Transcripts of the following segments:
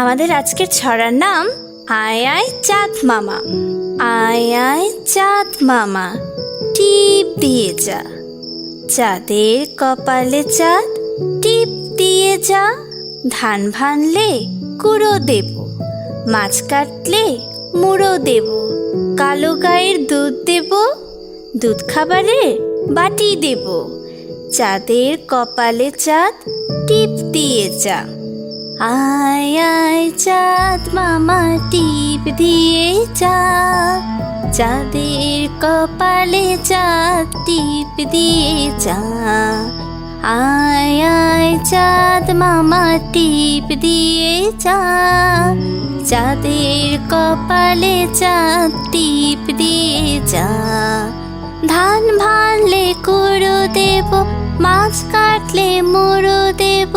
আমাদের আজকের ছড়ার নাম আয় আয় চাঁদ মামা। আয় আয় চাঁদ মামা টিপ দিয়ে যা, চাঁদের কপালে চাঁদ টিপ দিয়ে যা। ধান ভানলে কুড়ো দেব, মাছ কাটলে মুড়ো দেব, কালো গায়ের দুধ দেব, দুধ খাবারে বাটি দেব। চাঁদের কপালে চাঁদ টিপ দিয়ে যা। আয় আয় চাঁদ মামা টিপ দিয়ে যা, চাঁদের কপালে চাঁদ টিপ দিয়ে যা। আয় আয় চাঁদ মামা টিপ দিয়ে যা, চাঁদের কপালে চাঁদ টিপ দিয়ে যা। ধান ভানলে কুড়ো দেব, মাছ কাটলে মুড়ো দেব,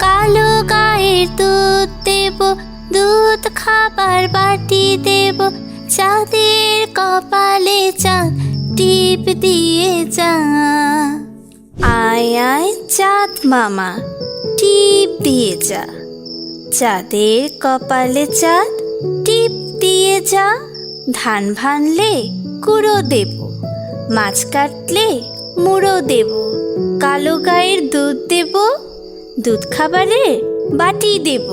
কালো গায়ের দুধ দেব, দুধ খাবার বাটি দেব। চাঁদের কপালে চাঁদ টিপ দিয়ে যা। আয় আয় চাঁদ মামা টিপ দিয়ে যা, চাঁদের কপালে চাঁদ টিপ দিয়ে যা। ধান ভানলে কুড়ো দেব, মাছ কাটলে মুড়ো দেব, কালো গায়ের দুধ দেব, দুধ খাবারে বাটি দেব।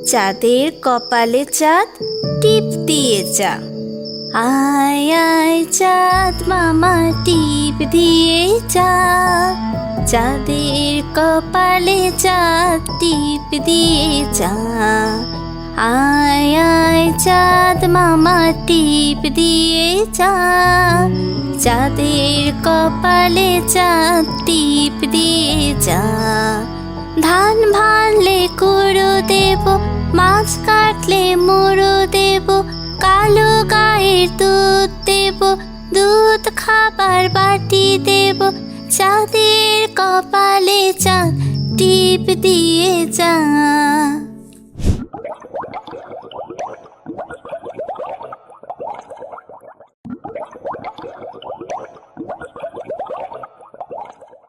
চাঁদের কপালে চাঁদ টিপ দিয়ে যা। আয় আয় চাঁদ মামা টিপ দিয়ে যা, চাঁদের কপালে চাঁদ টিপ দিয়ে যা। আয় আয় চাঁদ মামা টিপ দিয়ে যা, চাঁদের কপালে চাঁদ টিপ দিয়ে যা। ধান ভানলে কুড়ো দেব, মাছ কাটলে মুড়ো দেব, কালো গায়ের দুধ দেব, দুধ খাবার বাটি দেব। চাঁদের কপালে চাঁদ টিপ দিয়ে যা।